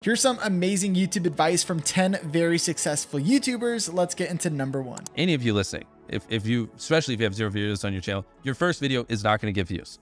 Here's some amazing YouTube advice from 10 very successful YouTubers. Let's get into number 1. Any of you listening, if you, especially if you have 0 videos on your channel, your first video is not going to get views,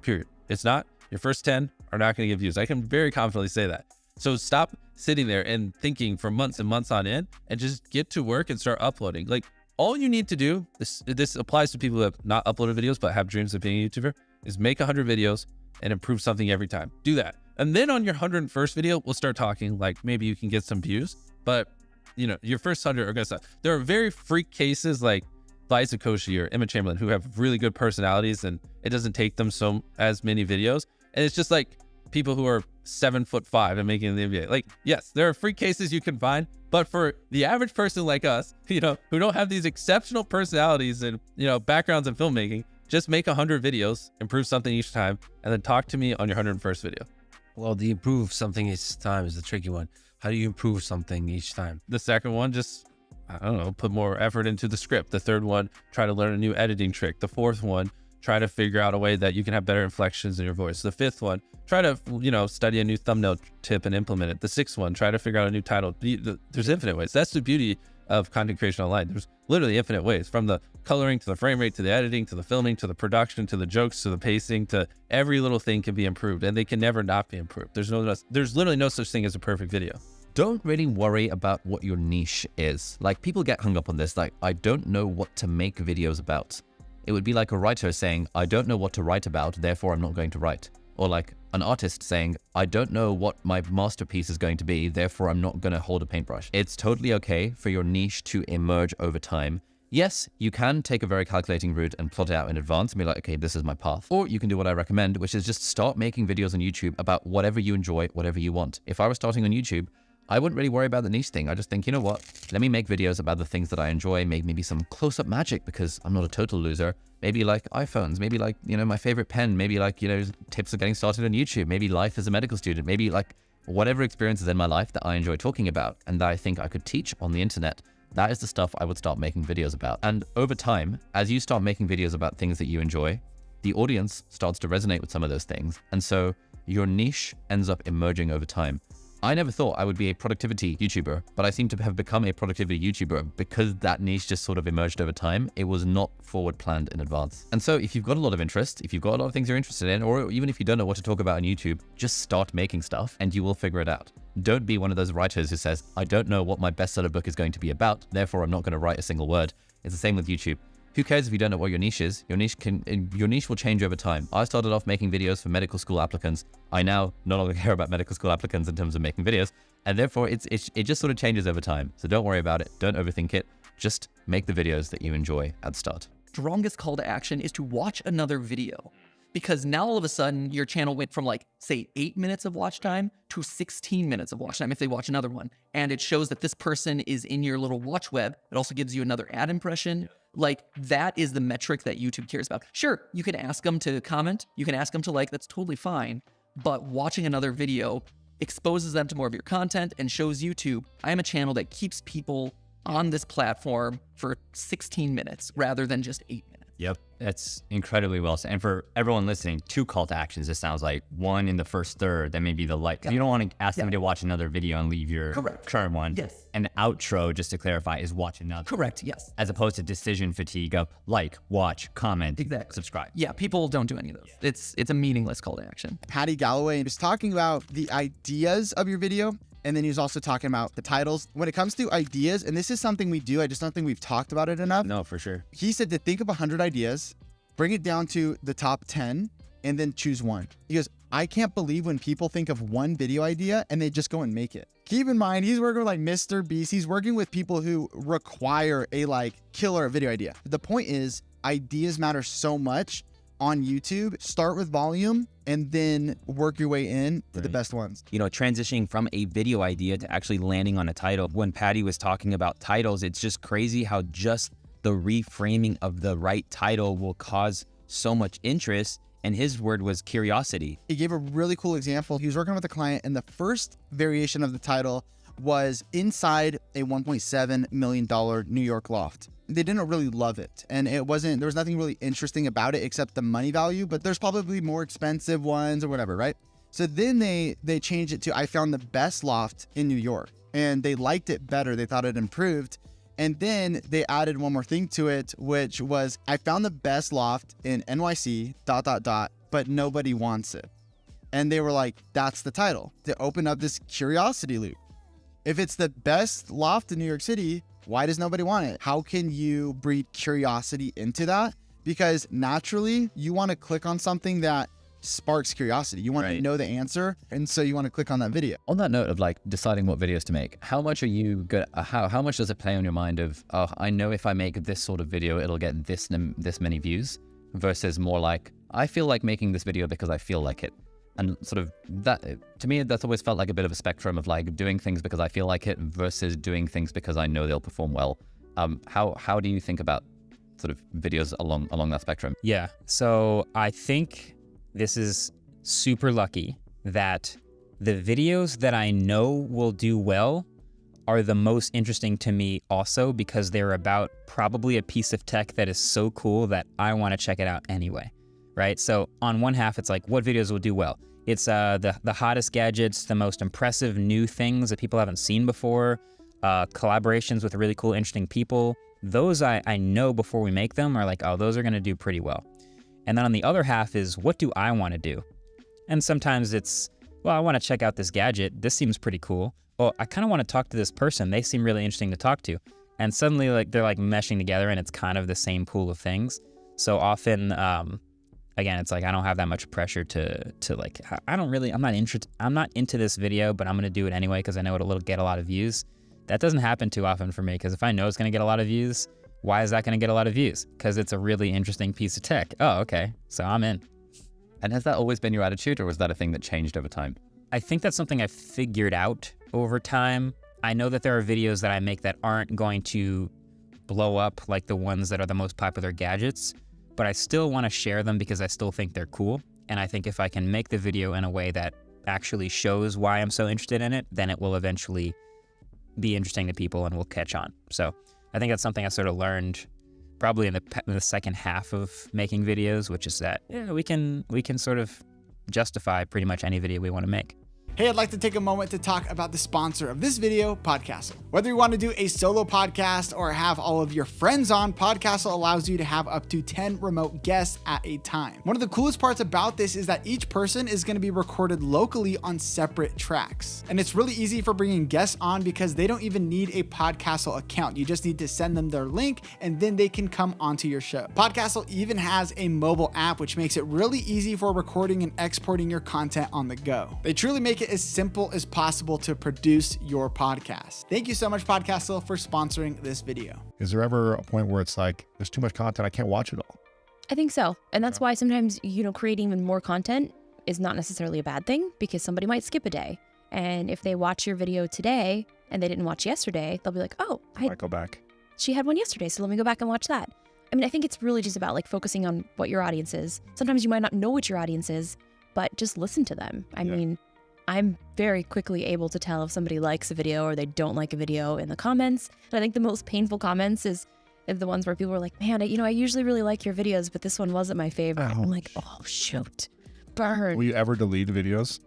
period. It's not. Your first 10 are not going to get views. I can very confidently say that. So stop sitting there and thinking for months and months on end and just get to work and start uploading. Like, all you need to do, this applies to people who have not uploaded videos but have dreams of being a YouTuber, is make 100 videos and improve something every time. Do that. And then on your 101st video, we'll start talking like maybe you can get some views, but you know, your first 100 are gonna suck. There are very freak cases like Liza Koshy or Emma Chamberlain who have really good personalities and it doesn't take them as many videos. And it's just like people who are 7'5" and making the NBA. Like, yes, there are freak cases you can find, but for the average person like us, you know, who don't have these exceptional personalities and, you know, backgrounds in filmmaking, just make 100 videos, improve something each time, and then talk to me on your 101st video. Well, the improve something each time is the tricky one. How do you improve something each time? The second one, just, I don't know, put more effort into the script. The third one, try to learn a new editing trick. The fourth one, try to figure out a way that you can have better inflections in your voice. The fifth one, try to, you know, study a new thumbnail tip and implement it. The sixth one, try to figure out a new title. There's infinite ways. That's the beauty of content creation online. There's literally infinite ways, from the coloring to the frame rate, to the editing, to the filming, to the production, to the jokes, to the pacing, to every little thing can be improved, and they can never not be improved. There's literally no such thing as a perfect video. Don't really worry about what your niche is. Like, people get hung up on this, like, I don't know what to make videos about. It would be like a writer saying, I don't know what to write about, therefore I'm not going to write. Or like an artist saying, I don't know what my masterpiece is going to be, therefore I'm not going to hold a paintbrush. It's totally okay for your niche to emerge over time. Yes, you can take a very calculating route and plot it out in advance and be like, okay, this is my path. Or you can do what I recommend, which is just start making videos on YouTube about whatever you enjoy, whatever you want. If I was starting on YouTube, I wouldn't really worry about the niche thing. I just think, you know what, let me make videos about the things that I enjoy, maybe some close-up magic because I'm not a total loser. Maybe like iPhones, maybe like, you know, my favorite pen, maybe like, you know, tips of getting started on YouTube, maybe life as a medical student, maybe like whatever experiences in my life that I enjoy talking about and that I think I could teach on the internet. That is the stuff I would start making videos about. And over time, as you start making videos about things that you enjoy, the audience starts to resonate with some of those things. And so your niche ends up emerging over time. I never thought I would be a productivity YouTuber, but I seem to have become a productivity YouTuber because that niche just sort of emerged over time. It was not forward planned in advance. And so if you've got a lot of interest, if you've got a lot of things you're interested in, or even if you don't know what to talk about on YouTube, just start making stuff and you will figure it out. Don't be one of those writers who says, I don't know what my bestseller book is going to be about, therefore I'm not going to write a single word. It's the same with YouTube. Who cares if you don't know what your niche is? Your niche will change over time. I started off making videos for medical school applicants. I now no longer care about medical school applicants in terms of making videos, and therefore it just sort of changes over time. So don't worry about it. Don't overthink it. Just make the videos that you enjoy at the start. Strongest call to action is to watch another video, because now all of a sudden your channel went from like, say, 8 minutes of watch time to 16 minutes of watch time if they watch another one. And it shows that this person is in your little watch web. It also gives you another ad impression. Like, that is the metric that YouTube cares about. Sure, you can ask them to comment, you can ask them to like, that's totally fine. But watching another video exposes them to more of your content and shows YouTube, I am a channel that keeps people on this platform for 16 minutes rather than just 8 minutes. Yep, that's incredibly well said. And for everyone listening, 2 call to actions. It sounds like one in the first third, then maybe the like. You don't want to ask them to watch another video and leave your current one. Yes. And the outro, just to clarify, is watch another. Correct, yes. As opposed to decision fatigue of like, watch, comment, subscribe. Yeah, people don't do any of those. It's a meaningless call to action. Patty Galloway was talking about the ideas of your video, and then he was also talking about the titles. When it comes to ideas, and this is something we do, I just don't think we've talked about it enough. No, for sure. He said to think of 100 ideas, bring it down to the top 10, and then choose one. He goes, I can't believe when people think of one video idea and they just go and make it. Keep in mind, he's working with like MrBeast. He's working with people who require a like killer video idea. The point is, ideas matter so much on YouTube. Start with volume and then work your way in to the best ones. You know, transitioning from a video idea to actually landing on a title. When Patty was talking about titles, it's just crazy how just the reframing of the right title will cause so much interest. And his word was curiosity. He gave a really cool example. He was working with a client and the first variation of the title was inside a $1.7 million New York loft. They didn't really love it. And there was nothing really interesting about it except the money value, but there's probably more expensive ones or whatever, right? So then they changed it to, I found the best loft in New York, and they liked it better. They thought it improved. And then they added one more thing to it, which was, I found the best loft in NYC, ... but nobody wants it. And they were like, that's the title, to open up this curiosity loop. If it's the best loft in New York City, why does nobody want it? How can you breed curiosity into that? Because naturally, you want to click on something that sparks curiosity. You want to know the answer, and so you want to click on that video. On that note of like deciding what videos to make, how much are you good? How much does it play on your mind of, oh, I know if I make this sort of video, it'll get this many views, versus more like, I feel like making this video because I feel like it. And sort of that, to me, that's always felt like a bit of a spectrum of like doing things because I feel like it versus doing things because I know they'll perform well. How do you think about sort of videos along that spectrum? Yeah, so I think this is super lucky that the videos that I know will do well are the most interesting to me also, because they're about probably a piece of tech that is so cool that I want to check it out anyway, right? So on one half, it's like, what videos will do well? It's the hottest gadgets, the most impressive new things that people haven't seen before, collaborations with really cool, interesting people. Those I know before we make them are like, oh, those are going to do pretty well. And then on the other half is, what do I want to do? And sometimes it's, well, I want to check out this gadget. This seems pretty cool. Well, I kind of want to talk to this person. They seem really interesting to talk to. And suddenly like they're like meshing together and it's kind of the same pool of things. So often, again, it's like, I don't have that much pressure to like, I'm not into this video, but I'm going to do it anyway because I know it'll get a lot of views. That doesn't happen too often for me, because if I know it's going to get a lot of views, why is that going to get a lot of views? Because it's a really interesting piece of tech. Oh, okay. So I'm in. And has that always been your attitude, or was that a thing that changed over time? I think that's something I figured out over time. I know that there are videos that I make that aren't going to blow up like the ones that are the most popular gadgets, but I still want to share them because I still think they're cool. And I think if I can make the video in a way that actually shows why I'm so interested in it, then it will eventually be interesting to people and will catch on. So I think that's something I sort of learned probably in the second half of making videos, which is that we can sort of justify pretty much any video we want to make. Hey, I'd like to take a moment to talk about the sponsor of this video, Podcastle. Whether you want to do a solo podcast or have all of your friends on, Podcastle allows you to have up to 10 remote guests at a time. One of the coolest parts about this is that each person is going to be recorded locally on separate tracks. And it's really easy for bringing guests on because they don't even need a Podcastle account. You just need to send them their link and then they can come onto your show. Podcastle even has a mobile app, which makes it really easy for recording and exporting your content on the go. They truly make it as simple as possible to produce your podcast. Thank you so much, Podcastle, for sponsoring this video. Is there ever a point where it's like, there's too much content, I can't watch it all? I think so. And that's why sometimes, creating even more content is not necessarily a bad thing, because somebody might skip a day. And if they watch your video today and they didn't watch yesterday, they'll be like, oh, I might go back. She had one yesterday, so let me go back and watch that. I mean, I think it's really just about like focusing on what your audience is. Sometimes you might not know what your audience is, but just listen to them. I mean, I'm very quickly able to tell if somebody likes a video or they don't like a video in the comments. And I think the most painful comments is the ones where people are like, man, I usually really like your videos, but this one wasn't my favorite. Ouch. I'm like, oh, shoot, burn. Will you ever delete videos?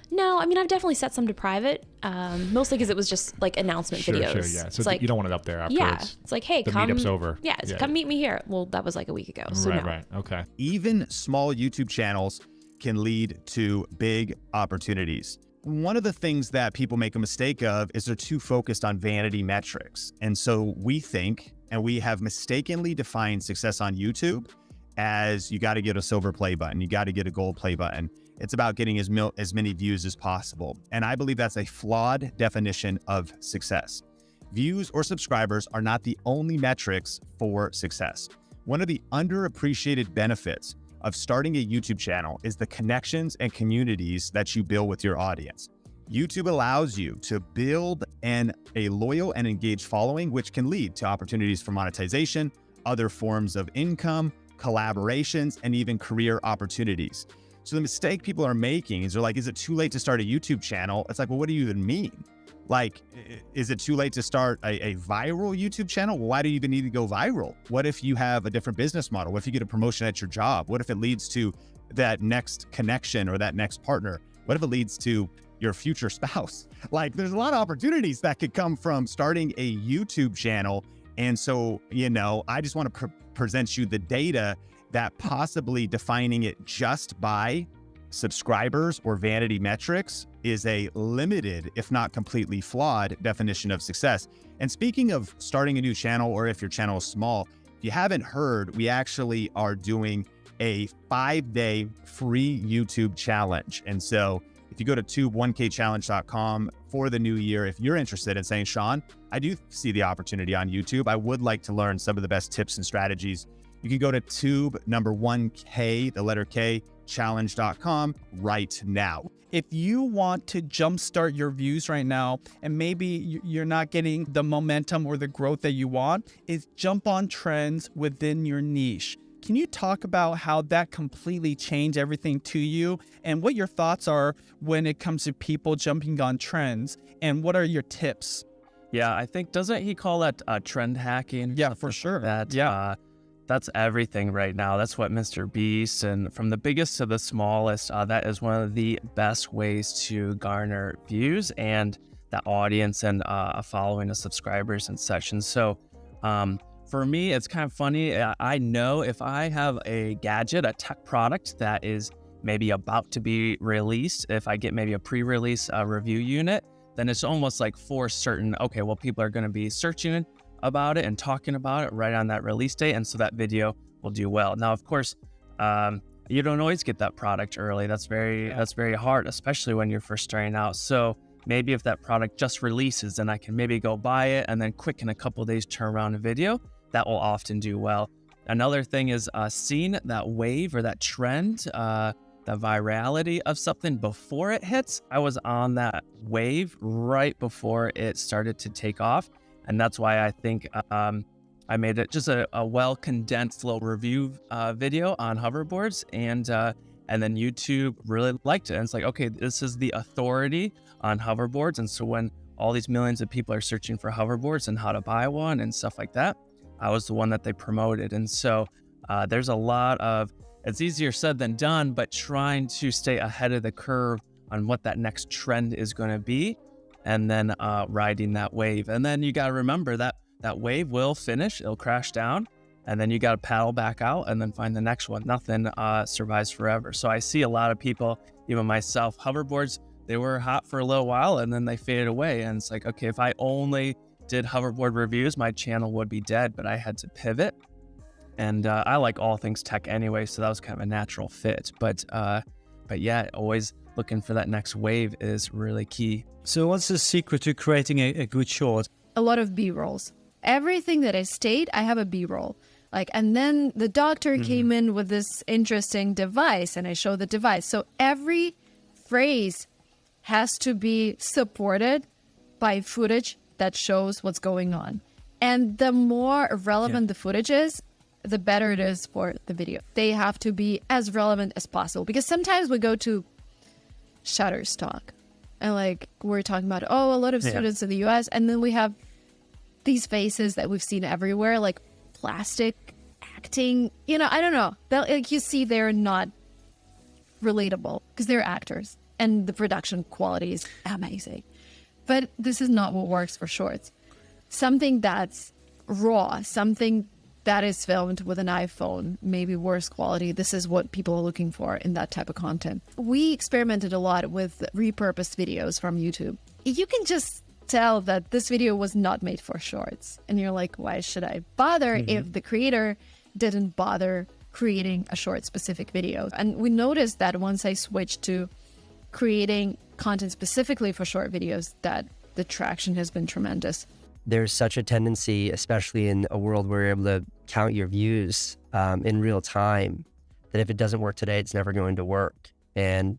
No, I mean, I've definitely set some to private, mostly because it was just like announcement videos. Sure, yeah. So it's like, you don't want it up there afterwards. Yeah, it's like, hey, the come. meetup's over. Yeah, come meet me here. Well, that was like a week ago, so no. Right, okay. Even small YouTube channels can lead to big opportunities. One of the things that people make a mistake of is they're too focused on vanity metrics. And so we think, and we have mistakenly defined success on YouTube as you got to get a silver play button, you got to get a gold play button. It's about getting as many views as possible. And I believe that's a flawed definition of success. Views or subscribers are not the only metrics for success. One of the underappreciated benefits of starting a YouTube channel is the connections and communities that you build with your audience. YouTube allows you to build a loyal and engaged following, which can lead to opportunities for monetization, other forms of income, collaborations, and even career opportunities. So the mistake people are making is they're like, is it too late to start a YouTube channel? It's like, well, what do you even mean? Like, is it too late to start a viral YouTube channel? Well, why do you even need to go viral? What if you have a different business model? What if you get a promotion at your job? What if it leads to that next connection or that next partner? What if it leads to your future spouse? Like, there's a lot of opportunities that could come from starting a YouTube channel. And so, I just want to present you the data that possibly defining it just by subscribers or vanity metrics is a limited, if not completely flawed, definition of success. And speaking of starting a new channel, or if your channel is small, if you haven't heard, we actually are doing a 5-day free YouTube challenge. And so if you go to tube1kchallenge.com for the new year, if you're interested in saying, Sean, I do see the opportunity on YouTube, I would like to learn some of the best tips and strategies, you can go to tube1k, the letter K, challenge.com right now. If you want to jumpstart your views right now, and maybe you're not getting the momentum or the growth that you want, is jump on trends within your niche. Can you talk about how that completely changed everything to you, and what your thoughts are when it comes to people jumping on trends, and what are your tips? Yeah, I think, doesn't he call that trend hacking? Yeah, for sure. That's everything right now. That's what MrBeast, and from the biggest to the smallest, that is one of the best ways to garner views and that audience and a following of subscribers and such. And so for me, it's kind of funny. I know if I have a gadget, a tech product that is maybe about to be released, if I get maybe a pre-release review unit, then it's almost like for certain, okay, well, people are going to be searching about it and talking about it right on that release date, and so that video will do well. Now, of course, you don't always get that product early. That's very hard, especially when you're first starting out. So maybe if that product just releases, then I can maybe go buy it and then quick in a couple of days turn around a video. That will often do well. Another thing is seeing that wave or that trend, the virality of something before it hits. I was on that wave right before it started to take off. And that's why I think I made it just a well-condensed little review video on hoverboards, and then YouTube really liked it. And it's like, okay, this is the authority on hoverboards. And so when all these millions of people are searching for hoverboards and how to buy one and stuff like that, I was the one that they promoted. And so there's a lot of, it's easier said than done, but trying to stay ahead of the curve on what that next trend is going to be, and then riding that wave. And then you got to remember that that wave will finish, it'll crash down, and then you got to paddle back out and then find the next one. Nothing survives forever. So I see a lot of people, even myself, hoverboards, they were hot for a little while and then they faded away. And it's like, okay, if I only did hoverboard reviews, my channel would be dead, but I had to pivot. And I like all things tech anyway, so that was kind of a natural fit. But yeah, always looking for that next wave is really key. So what's the secret to creating a good short? A lot of B-rolls. Everything that I state, I have a B-roll. And then the doctor came in with this interesting device, and I show the device. So every phrase has to be supported by footage that shows what's going on. And the more relevant the footage is, the better it is for the video. They have to be as relevant as possible, because sometimes we go to Shutterstock and we're talking about, a lot of students in the US, and then we have these faces that we've seen everywhere, like plastic acting, I don't know. You see, they're not relatable because they're actors and the production quality is amazing. But this is not what works for shorts. Something that's raw, something that is filmed with an iPhone, maybe worse quality. This is what people are looking for in that type of content. We experimented a lot with repurposed videos from YouTube. You can just tell that this video was not made for shorts. And you're like, why should I bother if the creator didn't bother creating a short specific video? And we noticed that once I switched to creating content specifically for short videos, that the traction has been tremendous. There's such a tendency, especially in a world where you're able to count your views in real time, that if it doesn't work today, it's never going to work. And,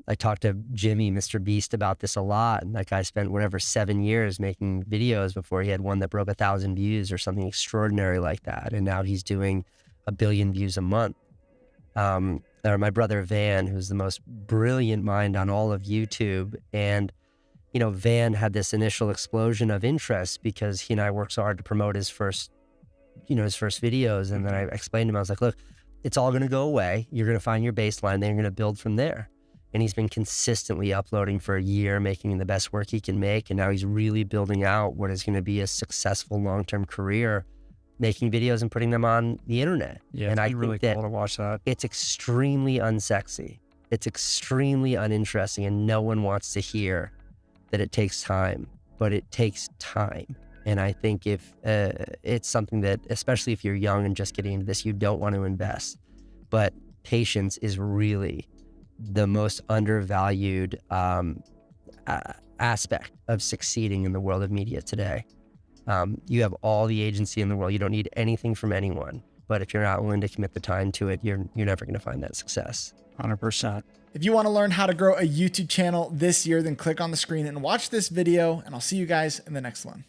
I talked to Jimmy, MrBeast, about this a lot. And that guy spent 7 years making videos before he had one that broke 1,000 views or something extraordinary like that. And now he's doing 1 billion views a month. Or my brother Van, who's the most brilliant mind on all of YouTube. And Van had this initial explosion of interest because he and I worked so hard to promote his first videos. And then I explained to him, I was like, look, it's all going to go away. You're going to find your baseline, then you're going to build from there. and he's been consistently uploading for a year, making the best work he can make. And now he's really building out what is going to be a successful long-term career, making videos and putting them on the internet. Yeah, and I it's really think cool to watch that. it's extremely unsexy. It's extremely uninteresting, and no one wants to hear that it takes time, but it takes time. And I think if it's something that, especially if you're young and just getting into this, you don't want to invest. But patience is really the most undervalued aspect of succeeding in the world of media today. You have all the agency in the world. You don't need anything from anyone. But if you're not willing to commit the time to it, you're never going to find that success. 100%. If you want to learn how to grow a YouTube channel this year, then click on the screen and watch this video, and I'll see you guys in the next one.